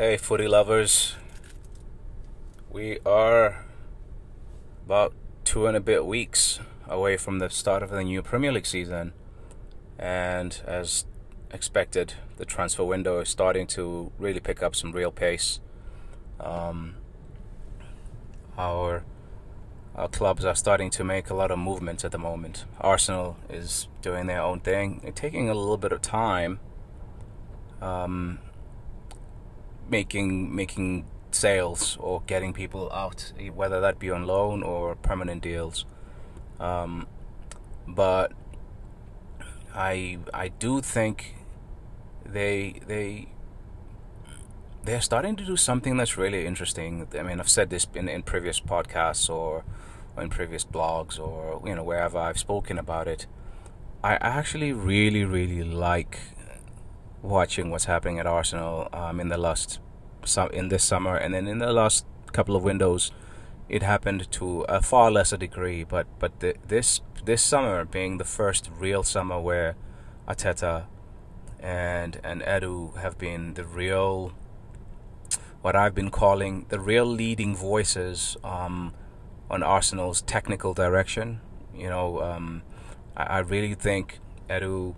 Hey, footy lovers. We are about 2.5 weeks away from the start of the new Premier League season. And as expected, the transfer window is starting to really pick up some real pace. Our clubs are starting to make a lot of movements at the moment. Arsenal is doing their own thing. It's taking a little bit of time. Making sales or getting people out, whether that be on loan or permanent deals. But I do think they're starting to do something that's really interesting. I mean, I've said this in previous podcasts or in previous blogs or wherever I've spoken about it. I actually really like watching what's happening at Arsenal in this summer, and then in the last couple of windows it happened to a far lesser degree, but this summer being the first real summer where Arteta and Edu have been the real, what I've been calling the real leading voices on Arsenal's technical direction. I really think Edu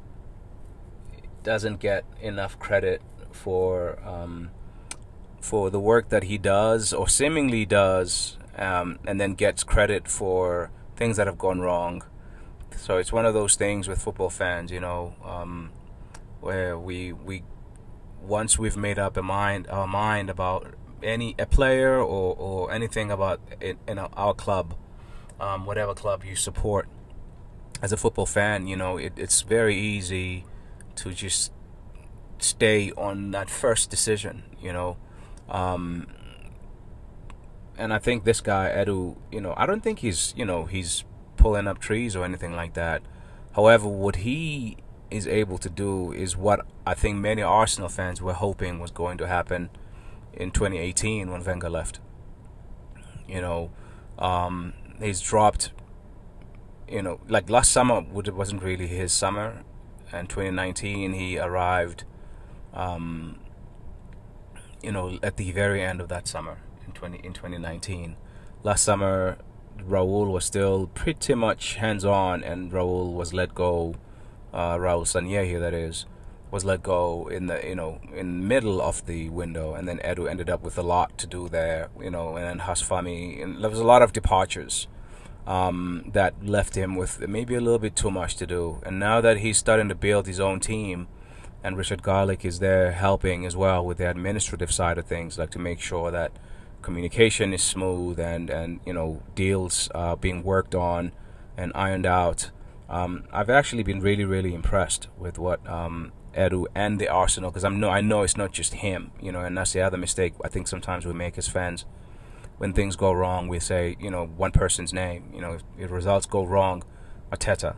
doesn't get enough credit for the work that he does or seemingly does, and then gets credit for things that have gone wrong. So it's one of those things with football fans, where we once we've made up our mind about a player or anything about it, our club, whatever club you support as a football fan, it's very easy to just stay on that first decision, and I think this guy Edu, I don't think he's pulling up trees or anything like that. However, what he is able to do is what I think many Arsenal fans were hoping was going to happen in 2018 when Wenger left. He's dropped, like last summer wasn't really his summer. And 2019, he arrived, at the very end of that summer in 2019. Last summer, Raul was still pretty much hands-on, and Raul was let go. Raul Sanyehi, that is, was let go in the middle of the window, and then Edu ended up with a lot to do there, and then Hasfami, and there was a lot of departures. That left him with maybe a little bit too much to do. And now that he's starting to build his own team, and Richard Garlick is there helping as well with the administrative side of things, like to make sure that communication is smooth and deals are being worked on and ironed out. I've actually been really impressed with what Edu and the Arsenal, because I know it's not just him, and that's the other mistake I think sometimes we make as fans. When things go wrong, we say, one person's name. If results go wrong, Arteta,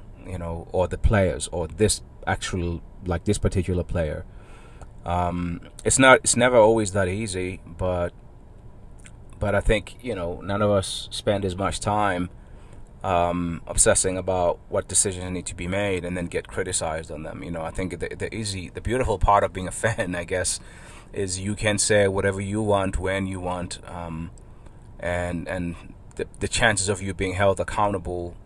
or the players, or this particular player. It's never always that easy, but I think, none of us spend as much time obsessing about what decisions need to be made and then get criticized on them. I think the beautiful part of being a fan, I guess, is you can say whatever you want when you want. And the chances of you being held accountable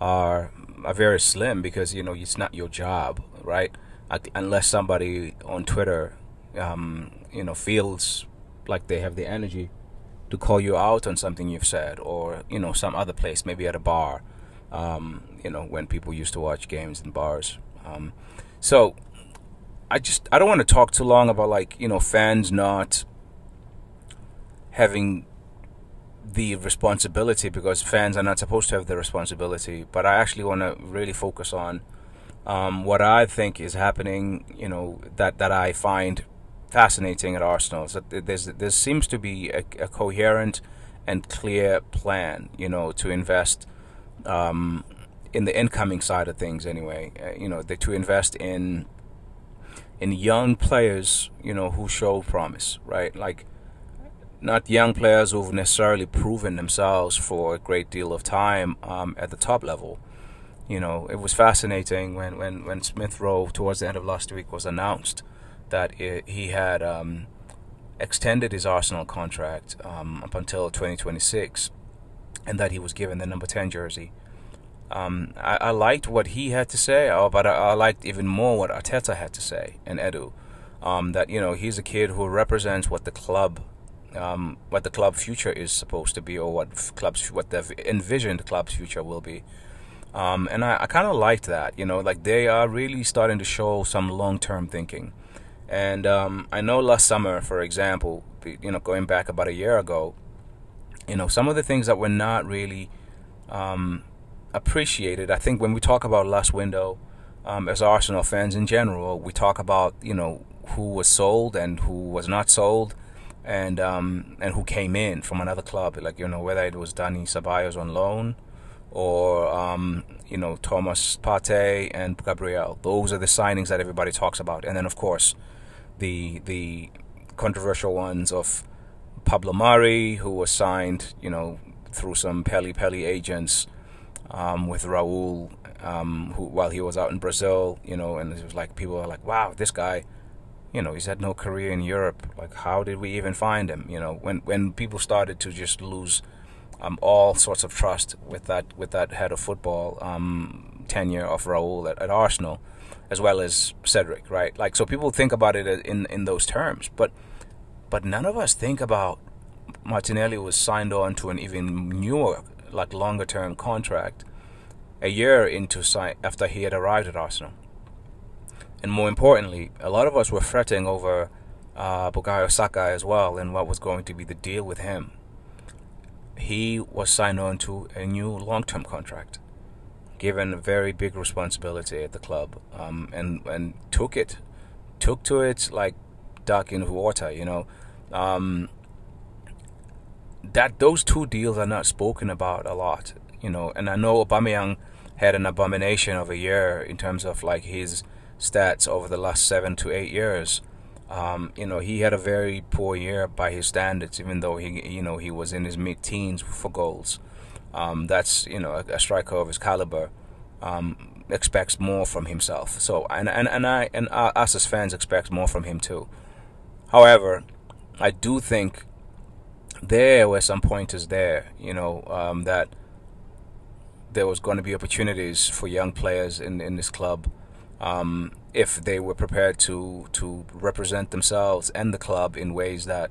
are very slim, because it's not your job, right? Unless somebody on Twitter feels like they have the energy to call you out on something you've said, or some other place, maybe at a bar, when people used to watch games in bars. So I don't want to talk too long about fans not having the responsibility, because fans are not supposed to have the responsibility. But I actually want to really focus on what I think is happening, that I find fascinating at Arsenal. So there seems to be a coherent and clear plan, to invest in the incoming side of things anyway. To invest in young players, who show promise, right? Not young players who've necessarily proven themselves for a great deal of time at the top level. It was fascinating when Smith Rowe, towards the end of last week, was announced that he had extended his Arsenal contract up until 2026, and that he was given the number 10 jersey. I liked what he had to say, but I liked even more what Arteta had to say, and Edu. That, you know, he's a kid who represents what the club future is supposed to be, or what they've envisioned the club's future will be. And I kind of liked that, you know, like they are really starting to show some long-term thinking. And I know last summer, for example, you know, going back about a year ago, you know, some of the things that were not really appreciated. I think when we talk about last window, as Arsenal fans in general, we talk about, you know, who was sold and who was not sold, and who came in from another club, like, you know, whether it was Dani Ceballos on loan, or you know, Thomas Partey and Gabriel. Those are the signings that everybody talks about. And then, of course, the controversial ones of Pablo Mari, who was signed, you know, through some Peli agents, with Raul, who, while he was out in Brazil, you know, and it was like, people are like, wow, this guy, you know, he's had no career in Europe. Like, how did we even find him? You know, when people started to just lose all sorts of trust with that head of football tenure of Raul at Arsenal, as well as Cedric, right? Like, so people think about it in those terms, but none of us think about Martinelli was signed on to an even newer, like, longer term contract a year after he had arrived at Arsenal. And more importantly, a lot of us were fretting over Bukayo Saka as well, and what was going to be the deal with him. He was signed on to a new long-term contract, given a very big responsibility at the club, and took to it like duck in water, you know. That those two deals are not spoken about a lot, you know. And I know Aubameyang had an abomination of a year in terms of, like, his stats over the last 7 to 8 years. You know, he had a very poor year by his standards, even though he was in his mid-teens for goals. That's, you know, a striker of his caliber expects more from himself. So, and us as fans expect more from him too. However, I do think there were some pointers there, you know, that there was going to be opportunities for young players in this club, if they were prepared to represent themselves and the club in ways that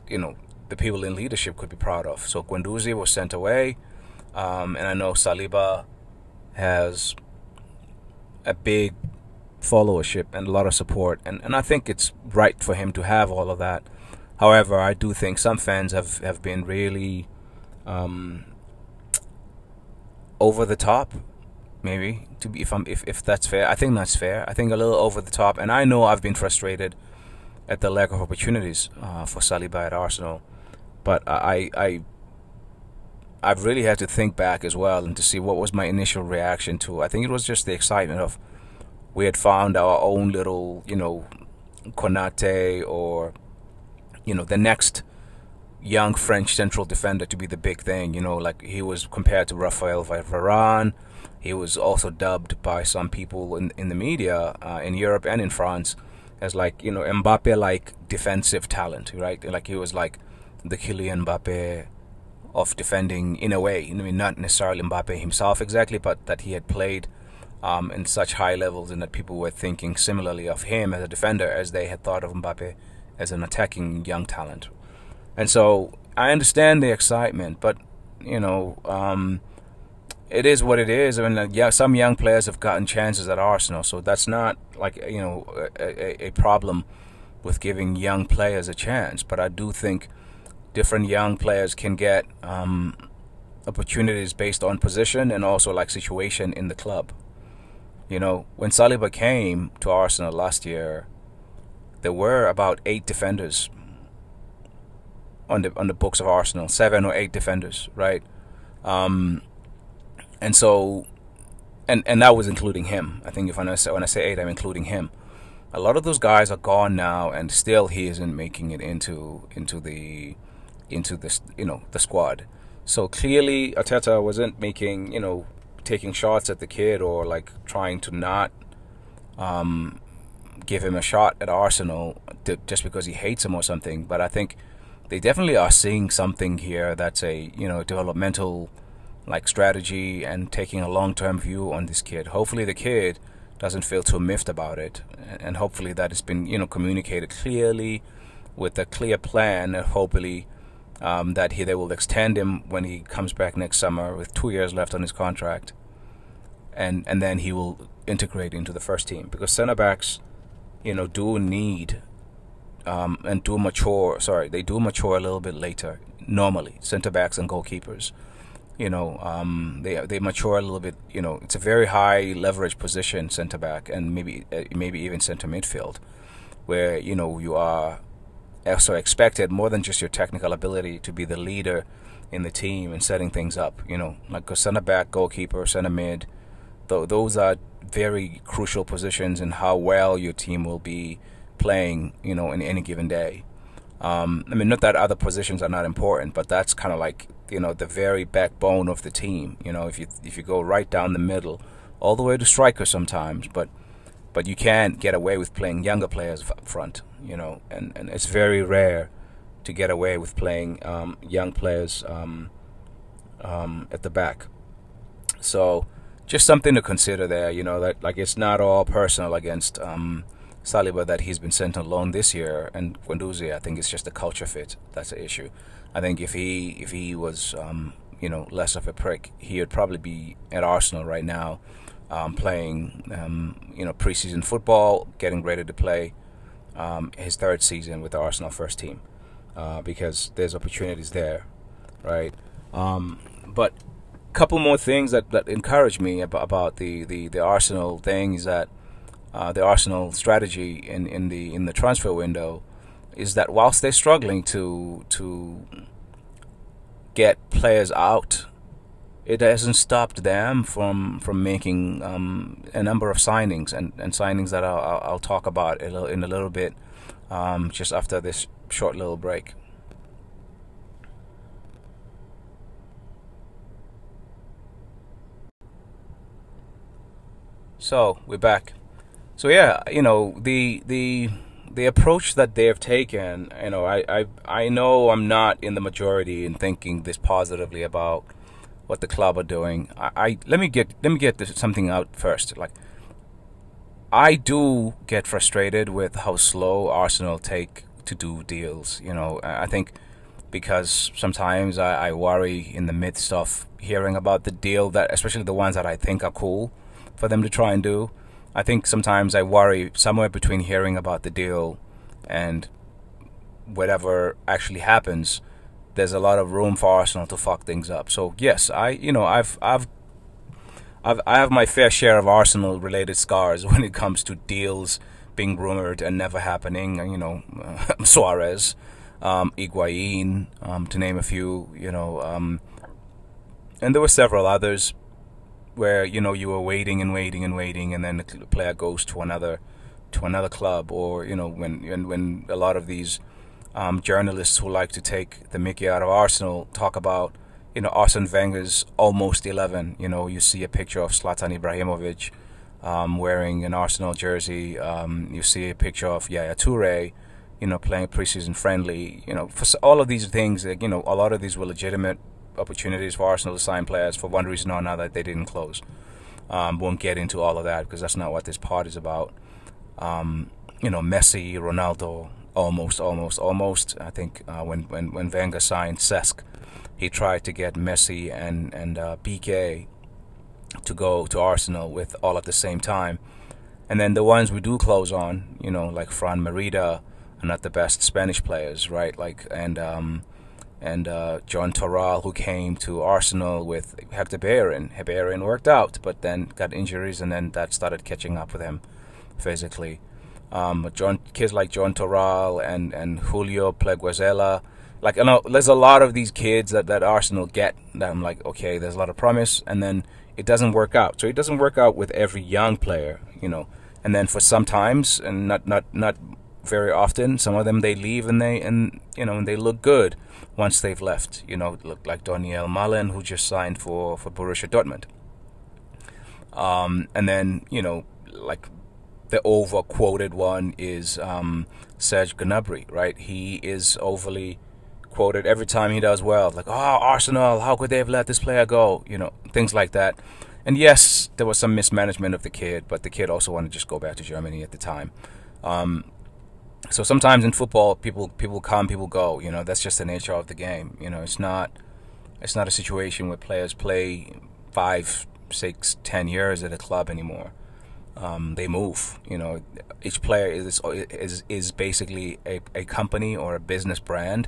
you know, the people in leadership could be proud of. So Guendouzi was sent away, and I know SALIBA has a big followership and a lot of support, and I think it's right for him to have all of that. However, I do think some fans have been really over the top, maybe, to be, if that's fair. I think that's fair. I think a little over the top, and I know I've been frustrated at the lack of opportunities for Saliba at Arsenal, but I've really had to think back as well and to see what was my initial reaction to. I think it was just the excitement of, we had found our own little, you know, Konate, or, you know, the next young French central defender to be the big thing. You know, like, he was compared to Raphael Varane. He was also dubbed by some people in the media in Europe and in France as, like, you know, Mbappe-like defensive talent, right? Like, he was like the Kylian Mbappe of defending, in a way. I mean, not necessarily Mbappe himself exactly, but that he had played in such high levels, and that people were thinking similarly of him as a defender as they had thought of Mbappe as an attacking young talent. And so I understand the excitement, but, you know, it is what it is. I mean, yeah, some young players have gotten chances at Arsenal, so that's not, like, you know, a problem with giving young players a chance. But I do think different young players can get opportunities based on position and also, like, situation in the club. You know, when Saliba came to Arsenal last year, there were about 8 defenders on the books of Arsenal, 7 or 8 defenders, right? And so, and that was including him. I think when I say 8, I'm including him. A lot of those guys are gone now, and still he isn't making it into this, you know, the squad. So clearly Arteta wasn't making, you know, taking shots at the kid, or, like, trying to not give him a shot at Arsenal just because he hates him or something. But I think they definitely are seeing something here that's a developmental like strategy and taking a long-term view on this kid. Hopefully the kid doesn't feel too miffed about it, and hopefully that has been communicated clearly with a clear plan, and hopefully that they will extend him when he comes back next summer with 2 years left on his contract, and then he will integrate into the first team, because center backs do need and do mature. They do mature a little bit later normally. Center backs and goalkeepers, they mature a little bit. It's a very high leverage position, center back, and maybe even center midfield, where you are also expected more than just your technical ability to be the leader in the team and setting things up. Like a center back, goalkeeper, center mid. Those are very crucial positions in how well your team will be playing, in any given day. Not that other positions are not important, but that's kind of like the very backbone of the team. If you go right down the middle, all the way to striker sometimes, but you can't get away with playing younger players up front. And it's very rare to get away with playing young players at the back. So just something to consider there. That like it's not all personal against SALIBA that he's been sent on loan this year, and Guendouzi, I think it's just a culture fit. That's the issue. I think if he was less of a prick, he would probably be at Arsenal right now, playing preseason football, getting ready to play his third season with the Arsenal first team, because there's opportunities there, right? But a couple more things that encourage me about the Arsenal thing is that the Arsenal strategy in the transfer window is that whilst they're struggling to get players out, it hasn't stopped them from making a number of signings and signings that I'll talk about in a little bit, just after this short little break. So we're back. So yeah, the approach that they have taken, I know I'm not in the majority in thinking this positively about what the club are doing. Let me get something out first. Like, I do get frustrated with how slow Arsenal take to do deals. I think because sometimes I worry in the midst of hearing about the deal, that especially the ones that I think are cool for them to try and do. I think sometimes I worry somewhere between hearing about the deal and whatever actually happens, there's a lot of room for Arsenal to fuck things up. So yes, I have my fair share of Arsenal related scars when it comes to deals being rumored and never happening. Suarez, Higuain, to name a few. And there were several others where you were waiting, and then the player goes to another club, or when a lot of these journalists who like to take the mickey out of Arsenal talk about Arsene Wenger's almost 11. You see a picture of Zlatan Ibrahimovic wearing an Arsenal jersey. You see a picture of Yaya Toure playing preseason friendly. For all of these things, a lot of these were legitimate opportunities for Arsenal to sign players. For one reason or another, they didn't close. Won't get into all of that because that's not what this part is about. Messi, Ronaldo, almost. I think when Wenger signed Cesc, he tried to get Messi and BK to go to Arsenal with all at the same time. And then the ones we do close on, like Fran Merida, are not the best Spanish players, right? And John Torral, who came to Arsenal with Hector Bellerin. Bellerin worked out, but then got injuries, and then that started catching up with him physically. Kids like John Torral and Julio Pleguezela, there's a lot of these kids that Arsenal get that I'm like, okay, there's a lot of promise, and then it doesn't work out. So it doesn't work out with every young player, and then for sometimes, and not very often, some of them they leave and they look good once they've left. Look like Daniel Malen, who just signed for Borussia Dortmund. And then like the over quoted one is Serge Gnabry, right? He is overly quoted every time he does well. Like, oh, Arsenal, how could they have let this player go? You know, things like that. And yes, there was some mismanagement of the kid, but the kid also wanted to just go back to Germany at the time. So sometimes in football, people come, people go. You know, that's just the nature of the game. You know, it's not a situation where players play 5, 6, 10 years at a club anymore. They move. You know, each player is basically a company or a business brand,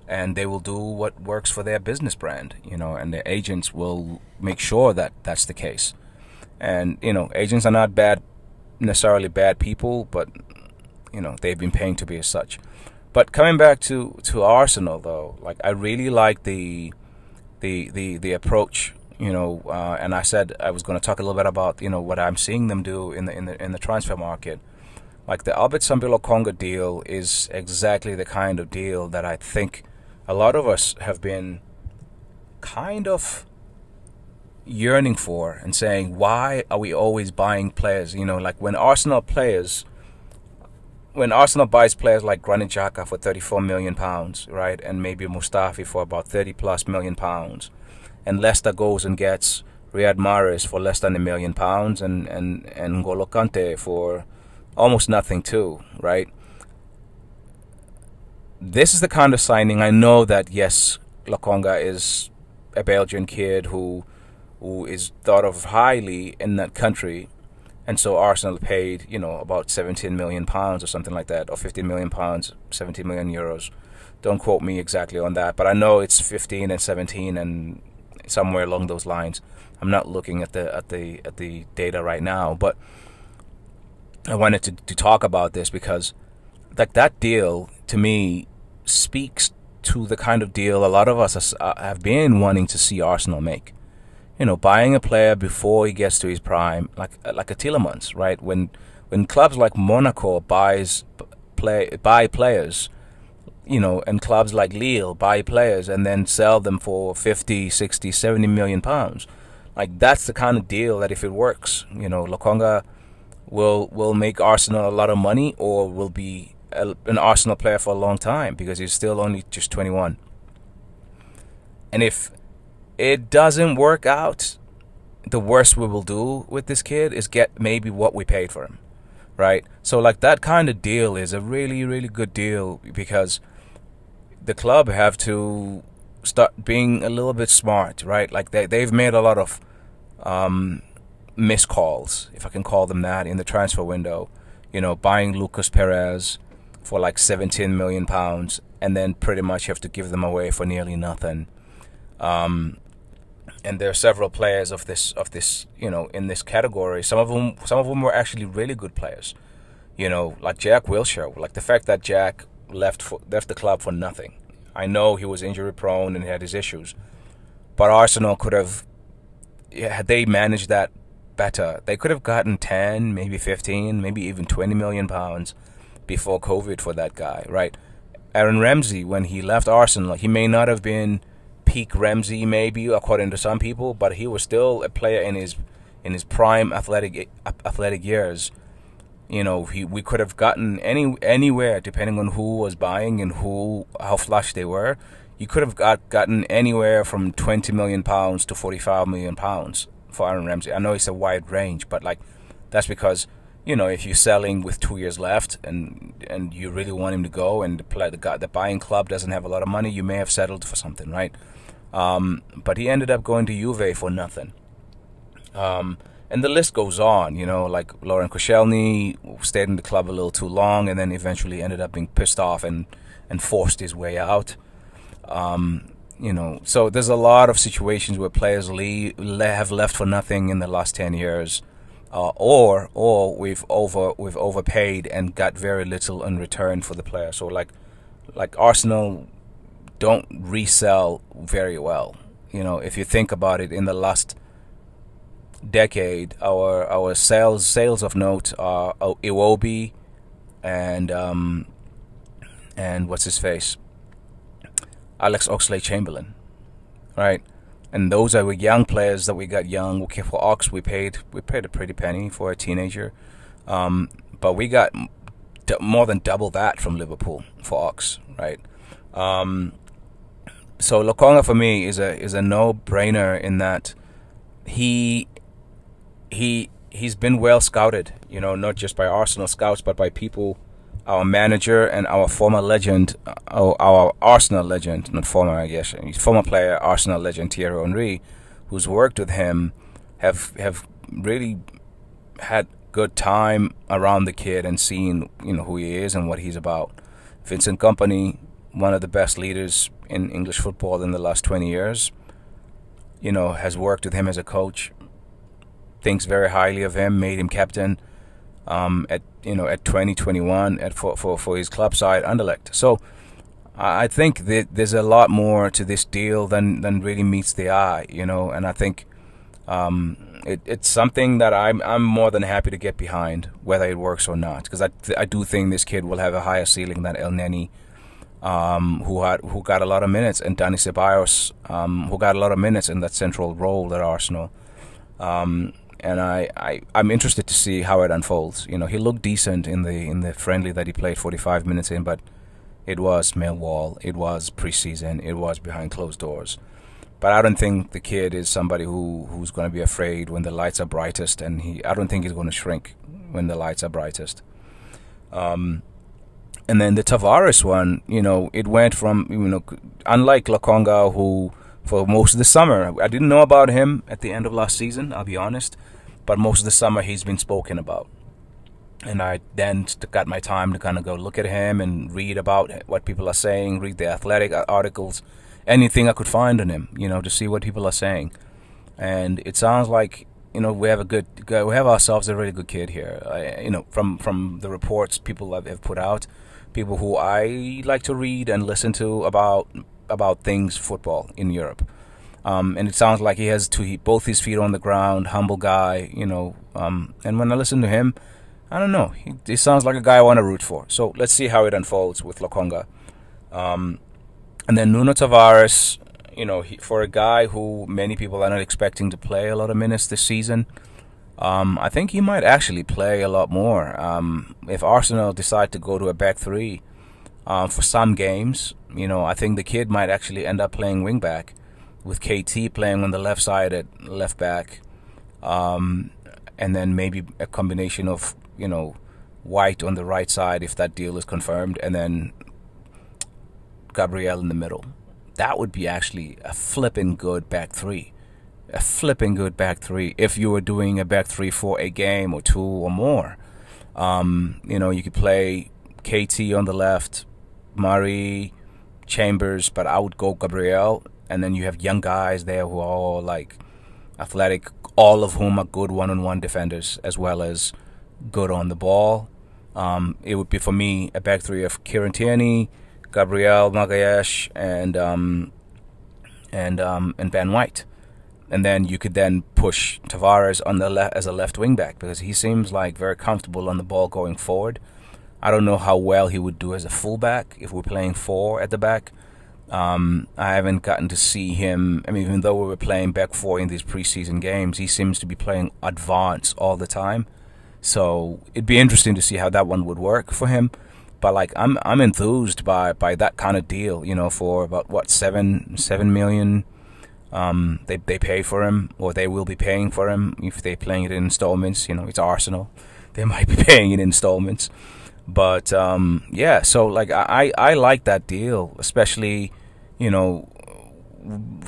and they will do what works for their business brand. You know, and their agents will make sure that that's the case. And you know, agents are not necessarily bad people, but you know, they've been paying to be as such. But coming back to Arsenal, though, like I really like the approach. You know, and I said I was going to talk a little bit about, you know, what I'm seeing them do in the transfer market. Like the Albert Lokonga deal is exactly the kind of deal that I think a lot of us have been kind of yearning for and saying, why are we always buying players? You know, like when Arsenal buys players like Granit Xhaka for £34 million, right, and maybe Mustafi for about £30+ million, and Leicester goes and gets Riyad Mahrez for less than £1 million, and N'Golo Kante for almost nothing too, right? This is the kind of signing. I know that yes, Lokonga is a Belgian kid who is thought of highly in that country. And so Arsenal paid, you know, about £17 million or something like that, or £15 million, 17 million euros. Don't quote me exactly on that, but I know it's 15 and 17 and somewhere along those lines. I'm not looking at the data right now, but I wanted to talk about this because, like, that deal to me speaks to the kind of deal a lot of us have been wanting to see Arsenal make. You know, buying a player before he gets to his prime, like a Tielemans, right? When clubs like Monaco buy players, you know, and clubs like Lille buy players and then sell them for 50, 60, 70 million pounds, like that's the kind of deal that if it works, you know, Lokonga will make Arsenal a lot of money, or will be an Arsenal player for a long time because he's still only just 21. And if it doesn't work out, the worst we will do with this kid is get maybe what we paid for him, right? So like that kind of deal is a really, really good deal because the club have to start being a little bit smart, right? Like they've made a lot of missed calls, if I can call them that, in the transfer window. You know, buying Lucas Perez for like £17 million and then pretty much have to give them away for nearly nothing. And there are several players of this, you know, in this category. Some of them were actually really good players. You know, like Jack Wilshere. Like the fact that Jack left the club for nothing. I know he was injury prone and had his issues, but Arsenal could have, had they managed that better, they could have gotten 10, maybe 15, maybe even £20 million before COVID for that guy, right? Aaron Ramsey, when he left Arsenal, he may not have been peak Ramsey, maybe according to some people, but he was still a player in his prime athletic years. You know, we could have gotten anywhere, depending on who was buying and how flush they were. You could have gotten anywhere from £20 million to £45 million for Aaron Ramsey. I know it's a wide range, but like that's because, you know, if you're selling with 2 years left and you really want him to go, and the buying club doesn't have a lot of money, you may have settled for something, right? But he ended up going to Juve for nothing. And the list goes on, you know, like Laurent Koscielny stayed in the club a little too long and then eventually ended up being pissed off and forced his way out. You know, so there's a lot of situations where players have left for nothing in the last 10 years. Or we've overpaid and got very little in return for the player. So like Arsenal don't resell very well. You know, if you think about it, in the last decade, our sales of note are Iwobi and what's his face, Alex Oxlade-Chamberlain, right? And those are young players that we got young. Okay, for Ox, we paid a pretty penny for a teenager. But we got more than double that from Liverpool for Ox, right? So Lokonga for me is a no-brainer in that he's been well scouted, not just by Arsenal scouts, but by people, our manager and our former legend, our Arsenal legend, not former, I guess, he's former player, Arsenal legend Thierry Henry, who's worked with him, have really had good time around the kid and seen, who he is and what he's about. Vincent Kompany, one of the best leaders in English football in the last 20 years, has worked with him as a coach, thinks very highly of him, made him captain at 2021 for his club side Anderlecht. So I think that there's a lot more to this deal than really meets the eye, and I think it's something that I'm more than happy to get behind, whether it works or not, because I do think this kid will have a higher ceiling than El Neni, who got a lot of minutes, and Dani Ceballos, who got a lot of minutes in that central role at Arsenal. And I'm interested to see how it unfolds. He looked decent in the friendly that he played 45 minutes in, but it was Millwall, it was preseason, it was behind closed doors. But I don't think the kid is somebody who's going to be afraid when the lights are brightest, and I don't think he's going to shrink when the lights are brightest. And then the Tavares one, it went from, unlike Lokonga, who for most of the summer, I didn't know about him at the end of last season, I'll be honest, but most of the summer he's been spoken about. And I then got my time to kind of go look at him and read about what people are saying, read the Athletic articles, anything I could find on him, to see what people are saying. And it sounds like, we have ourselves a really good kid here. From the reports people have put out, people who I like to read and listen to about things football in Europe. And it sounds like he has both his feet on the ground, humble guy, and when I listen to him, I don't know, he sounds like a guy I want to root for. So let's see how it unfolds with Lokonga. And then Nuno Tavares, for a guy who many people are not expecting to play a lot of minutes this season, I think he might actually play a lot more. If Arsenal decide to go to a back three for some games, I think the kid might actually end up playing wing back, with KT playing on the left side at left back, and then maybe a combination of White on the right side if that deal is confirmed, and then Gabriel in the middle. That would be actually a flipping good back three. A flipping good back three if you were doing a back three for a game or two or more. You could play KT on the left, Murray, Chambers, but I would go Gabriel, and then you have young guys there who are all like athletic, all of whom are good one-on-one defenders as well as good on the ball. It would be for me a back three of Kieran Tierney, Gabriel Magalhaes, and Ben White. And then you could then push Tavares on the as a left wing back, because he seems like very comfortable on the ball going forward. I don't know how well he would do as a fullback if we're playing four at the back. I haven't gotten to see him. I mean, even though we were playing back four in these preseason games, he seems to be playing advance all the time. So it'd be interesting to see how that one would work for him. But like, I'm enthused by that kind of deal. For about what, 7 million. They pay for him, or they will be paying for him if they're playing it in installments. It's Arsenal, they might be paying in installments. But yeah, so like I like that deal, especially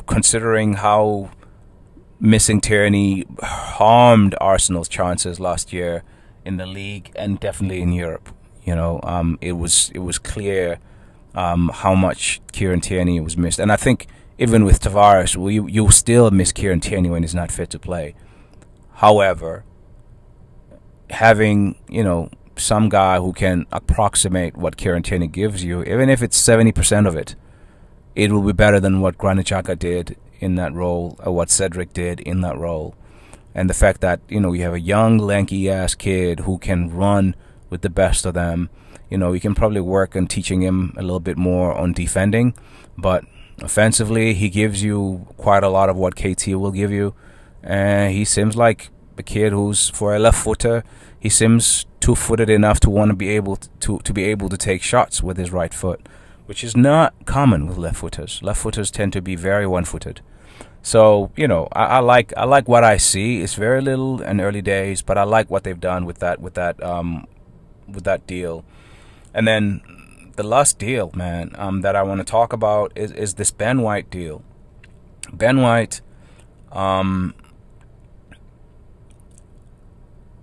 considering how missing Tierney harmed Arsenal's chances last year in the league and definitely in Europe. It was clear how much Kieran Tierney was missed, and I think even with Tavares, you still miss Kieran Tierney when he's not fit to play. However, having some guy who can approximate what Kieran Tierney gives you, even if it's 70% of it, it will be better than what Granit Xhaka did in that role, or what Cedric did in that role. And the fact that you have a young, lanky-ass kid who can run with the best of them, you can probably work on teaching him a little bit more on defending, but offensively, he gives you quite a lot of what KT will give you. And he seems like a kid who's, for a left footer, he seems two-footed enough to want to be able to take shots with his right foot, which is not common with left-footers. Left-footers tend to be very one-footed. So, you know, I like what I see. It's very little in early days, but I like what they've done with that deal. And then the last deal, man, that I want to talk about is this Ben White deal. Ben White,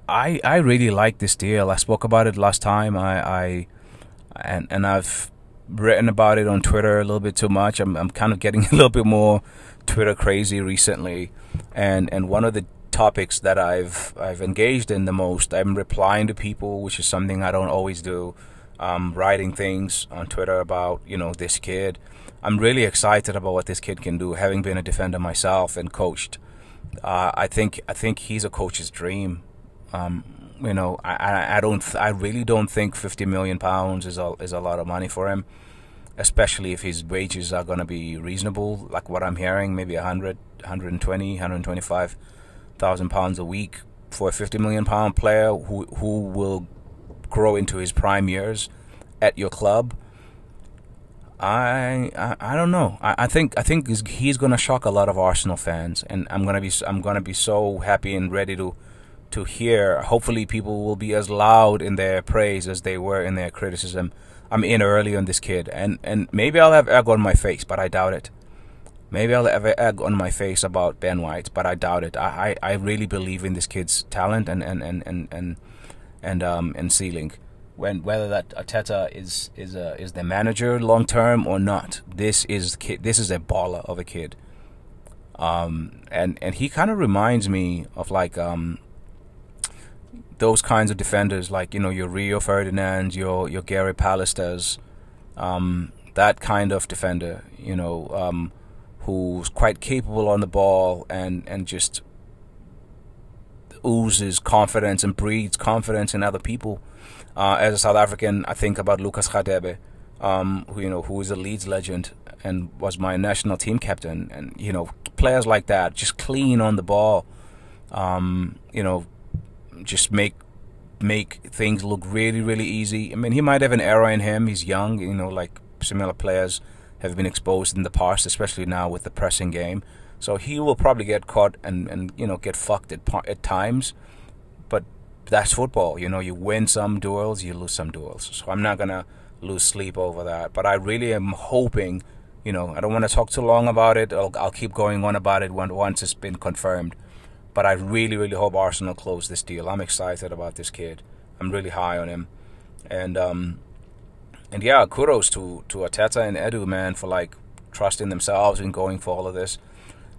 I really like this deal. I spoke about it last time. And I've written about it on Twitter a little bit too much. I'm kind of getting a little bit more Twitter crazy recently, and one of the topics that I've engaged in the most, I'm replying to people, which is something I don't always do. Writing things on Twitter about, you know, this kid. I'm really excited about what this kid can do, having been a defender myself and coached. I think he's a coach's dream. You know, I really don't think £50 million is a lot of money for him, especially if his wages are going to be reasonable, like what I'm hearing, maybe 125,000 pounds a week for a £50 million player who will grow into his prime years at your club. I don't know. I think he's going to shock a lot of Arsenal fans, and I'm going to be so happy and ready to hear. Hopefully people will be as loud in their praise as they were in their criticism. I'm in early on this kid, and maybe I'll have egg on my face, but I doubt it. Maybe I'll have egg on my face about Ben White, but I doubt it. I really believe in this kid's talent and ceiling. Whether that Arteta is the manager long term or not, this is a baller of a kid. And he kind of reminds me of like those kinds of defenders, like, you know, your Rio Ferdinand, your Gary Pallisters, that kind of defender, you know, who's quite capable on the ball and just oozes confidence and breeds confidence in other people. As a South African, I think about Lucas Radebe, who is a Leeds legend and was my national team captain, and, you know, players like that, just clean on the ball, you know, just make things look really, really easy. I mean, he might have an error in him. He's young, you know, like similar players have been exposed in the past, especially now with the pressing game. So he will probably get caught and you know, get fucked at times. But that's football. You know, you win some duels, you lose some duels. So I'm not going to lose sleep over that. But I really am hoping, you know, I don't want to talk too long about it. I'll keep going on about it once it's been confirmed. But I really, really hope Arsenal close this deal. I'm excited about this kid. I'm really high on him. And yeah, kudos to Arteta and Edu, man, for like trusting themselves and going for all of this.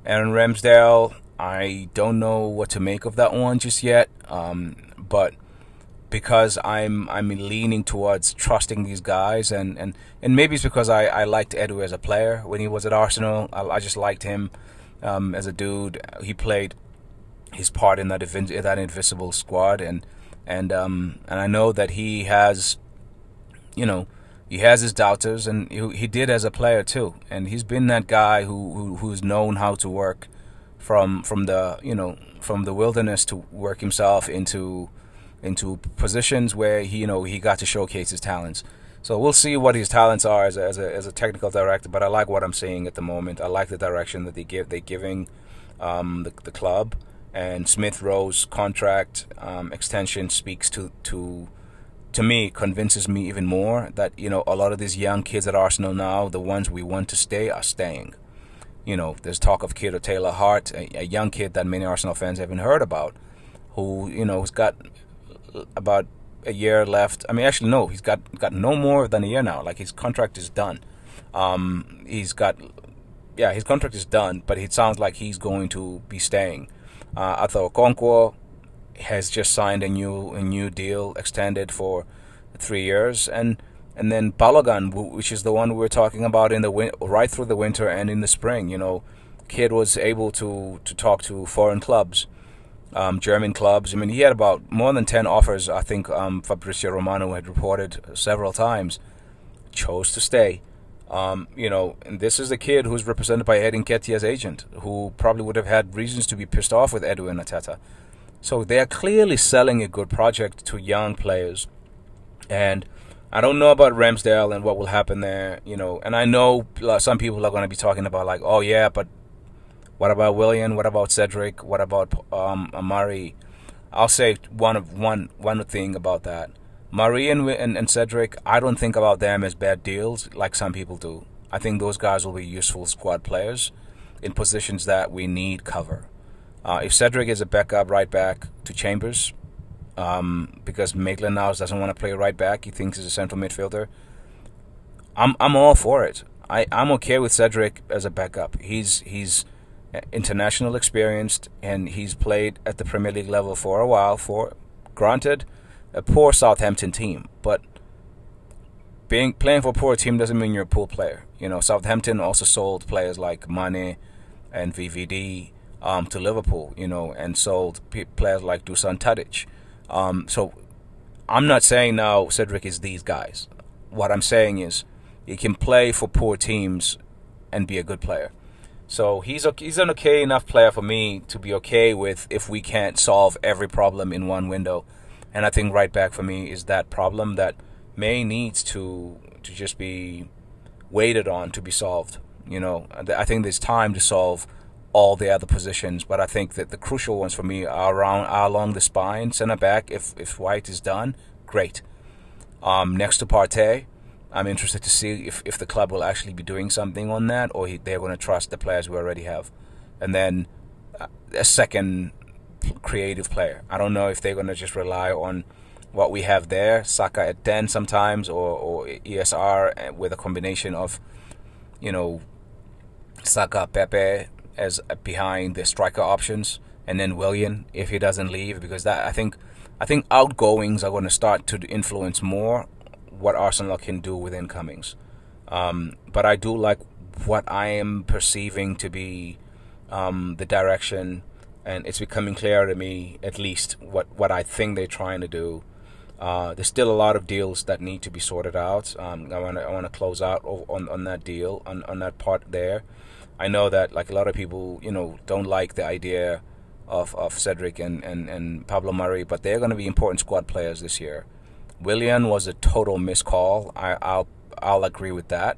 Aaron Ramsdale, I don't know what to make of that one just yet. But because I'm leaning towards trusting these guys, and maybe it's because I liked Edu as a player when he was at Arsenal. I just liked him as a dude. He played his part in that invisible squad, and I know that he has, you know, he has his doubters, and he did as a player too. And he's been that guy who's known how to work from the wilderness to work himself into positions where he got to showcase his talents. So we'll see what his talents are as a technical director. But I like what I'm seeing at the moment. I like the direction that they're giving the club. And Smith Rowe's contract extension speaks to me, convinces me even more that, you know, a lot of these young kids at Arsenal now, the ones we want to stay, are staying. You know, there's talk of kid Taylor Hart, a young kid that many Arsenal fans haven't heard about, who, you know, has got about a year left. I mean, actually, no, he's got no more than a year now. Like, his contract is done. His contract is done, but it sounds like he's going to be staying. Arthur Okonkwo has just signed a new deal, extended for 3 years, and then Balogun, which is the one we were talking about right through the winter and in the spring. You know, kid was able to talk to foreign clubs, German clubs. I mean, he had about more than 10 offers. I think Fabrizio Romano had reported several times. Chose to stay. You know, and this is a kid who's represented by Eddie Nketiah's agent, who probably would have had reasons to be pissed off with Edu and Arteta. So they're clearly selling a good project to young players. And I don't know about Ramsdale and what will happen there, you know. And I know some people are going to be talking about like, oh yeah, but what about Willian? What about Cedric? What about Amari? I'll say one thing about that. Murray and Cedric, I don't think about them as bad deals like some people do. I think those guys will be useful squad players in positions that we need cover. If Cedric is a backup right back to Chambers, because Maitland now doesn't want to play right back, he thinks he's a central midfielder, I'm all for it. I'm okay with Cedric as a backup. He's international experienced, and he's played at the Premier League level for a while, for granted a poor Southampton team, but playing for a poor team doesn't mean you're a poor player. You know, Southampton also sold players like Mane and VVD to Liverpool, you know, and sold players like Dusan Tadic. So I'm not saying now Cedric is these guys. What I'm saying is he can play for poor teams and be a good player. So he's an okay enough player for me to be okay with if we can't solve every problem in one window. And I think right back for me is that problem that may needs to just be waited on to be solved. You know, I think there's time to solve all the other positions, but I think that the crucial ones for me are along the spine. Centre back, if White is done, great. Next to Partey, I'm interested to see if the club will actually be doing something on that, or they're going to trust the players we already have. And then a second creative player. I don't know if they're going to just rely on what we have there, Saka at 10 sometimes, or ESR with a combination of, you know, Saka, Pepe as behind the striker options, and then Willian if he doesn't leave, because that I think outgoings are going to start to influence more what Arsenal can do with incomings. But I do like what I am perceiving to be the direction, and it's becoming clear to me at least what I think they're trying to do. There's still a lot of deals that need to be sorted out. I want to close out on that deal, on that part there. I know that like a lot of people, you know, don't like the idea of Cedric and Pablo Murray, but they're going to be important squad players this year. Willian was a total miscall. I'll agree with that.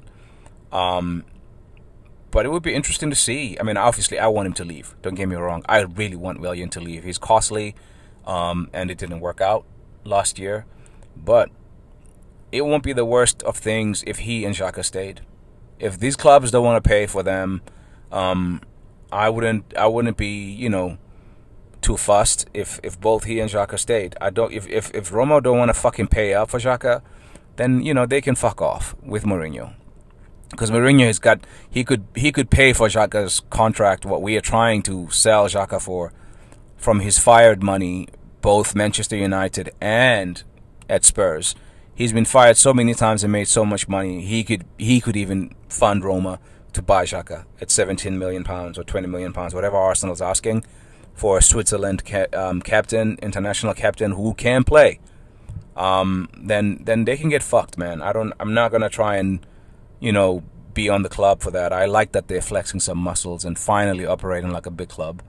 But it would be interesting to see. I mean, obviously, I want him to leave. Don't get me wrong. I really want Willian to leave. He's costly, and it didn't work out last year. But it won't be the worst of things if he and Xhaka stayed. If these clubs don't want to pay for them, I wouldn't be, you know, too fussed if both he and Xhaka stayed. If Roma don't want to fucking pay up for Xhaka, then, you know, they can fuck off with Mourinho. Because Mourinho has got, he could pay for Xhaka's contract what we are trying to sell Xhaka for from his fired money, both Manchester United and at Spurs. He's been fired so many times and made so much money. He could even fund Roma to buy Xhaka at £17 million or £20 million, whatever Arsenal's asking, for a Switzerland captain, international captain who can play. Then they can get fucked, man. I'm not gonna try and, you know, be on the club for that. I like that they're flexing some muscles and finally operating like a big club,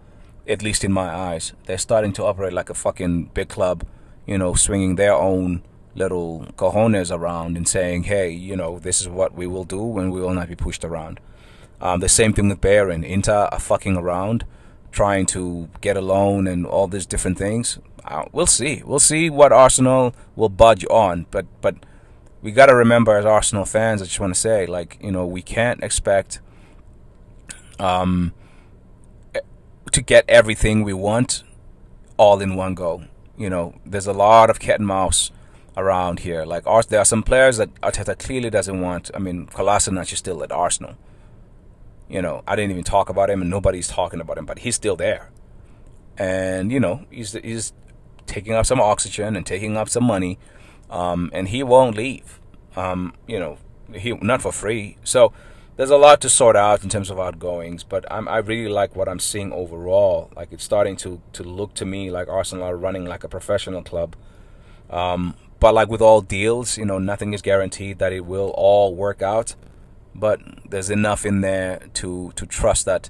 at least in my eyes. They're starting to operate like a fucking big club, you know, swinging their own little cojones around and saying, hey, you know, this is what we will do and we will not be pushed around. The same thing with Bayern. Inter are fucking around, trying to get a loan and all these different things. We'll see. We'll see what Arsenal will budge on. But we got to remember as Arsenal fans, I just want to say, like, you know, we can't expect to get everything we want all in one go. You know, there's a lot of cat and mouse around here. Like, there are some players that Arteta clearly doesn't want. I mean, Kolasinac is still at Arsenal. You know, I didn't even talk about him, and nobody's talking about him, but he's still there. And, you know, he's taking up some oxygen and taking up some money, and he won't leave. You know, not for free. So there's a lot to sort out in terms of outgoings, but I really like what I'm seeing overall. Like, it's starting to look to me like Arsenal are running like a professional club. But like with all deals, you know, nothing is guaranteed that it will all work out. But there's enough in there to trust that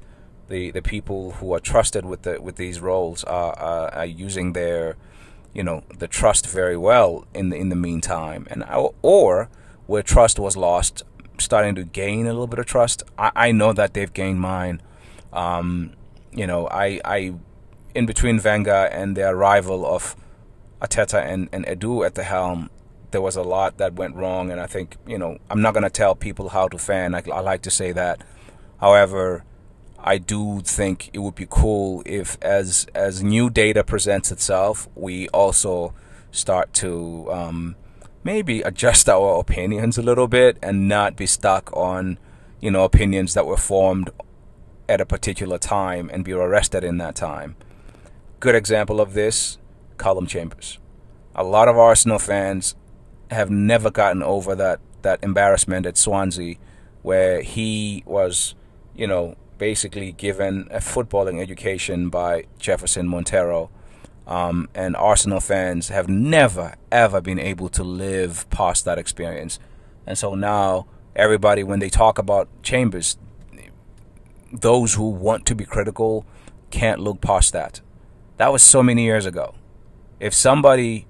the people who are trusted with these roles are using their, the trust very well in the meantime, and or where trust was lost, starting to gain a little bit of trust. I know that they've gained mine. I in between Wenger and the arrival of Arteta and Edu at the helm, there was a lot that went wrong, and I think, I'm not going to tell people how to fan. I like to say that. However, I do think it would be cool if, as new data presents itself, we also start to maybe adjust our opinions a little bit and not be stuck on, opinions that were formed at a particular time and be arrested in that time. Good example of this, Callum Chambers. A lot of Arsenal fans have never gotten over that embarrassment at Swansea, where he was, basically given a footballing education by Jefferson Montero. And Arsenal fans have never, ever been able to live past that experience. And so now everybody, when they talk about Chambers, those who want to be critical can't look past that. That was so many years ago. If somebody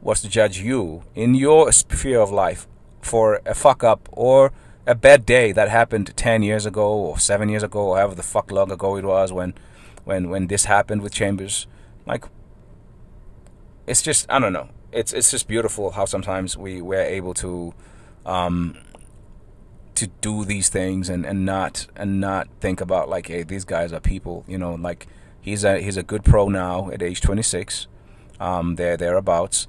was to judge you in your sphere of life for a fuck up or a bad day that happened 10 years ago or 7 years ago or however the fuck long ago it was when this happened with Chambers, like, it's just, I don't know. It's just beautiful how sometimes we're able to do these things and not think about, like, hey, these guys are people, like, he's a good pro now at age 26, thereabouts,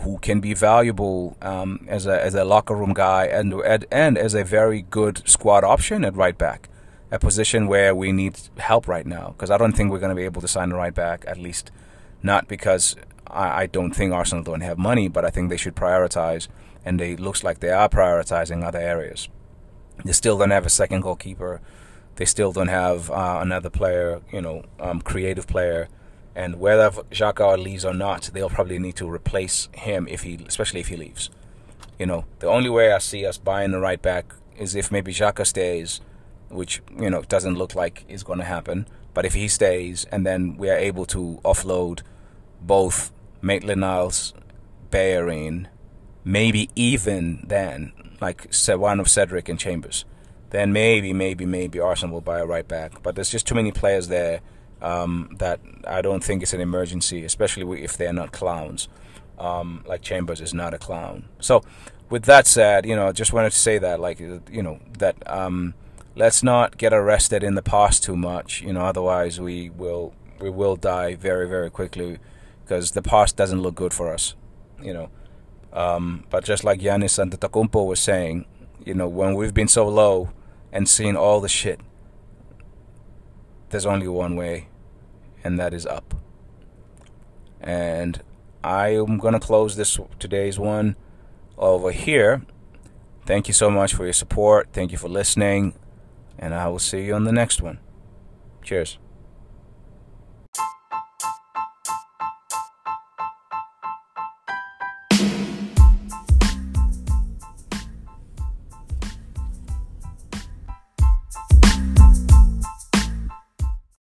who can be valuable as a locker room guy and as a very good squad option at right back, a position where we need help right now, because I don't think we're going to be able to sign a right back, at least not because I don't think Arsenal don't have money, but I think they should prioritize, and it looks like they are prioritizing other areas. They still don't have a second goalkeeper. They still don't have another player, creative player. And whether Xhaka leaves or not, they'll probably need to replace him especially if he leaves. The only way I see us buying the right back is if maybe Xhaka stays, which, doesn't look like is going to happen. But if he stays, and then we are able to offload both Maitland-Niles, Bellerin, maybe even then, like one of Cedric and Chambers, then maybe Arsenal will buy a right back. But there's just too many players there that I don't think it's an emergency, especially if they're not clowns. Like Chambers is not a clown. So with that said, just wanted to say that, like, that let's not get arrested in the past too much. Otherwise we will die very, very quickly, because the past doesn't look good for us. But just like Giannis Antetokounmpo was saying, when we've been so low and seen all the shit, there's only one way, and that is up. And I am going to close today's one over here. Thank you so much for your support. Thank you for listening, and I will see you on the next one. Cheers.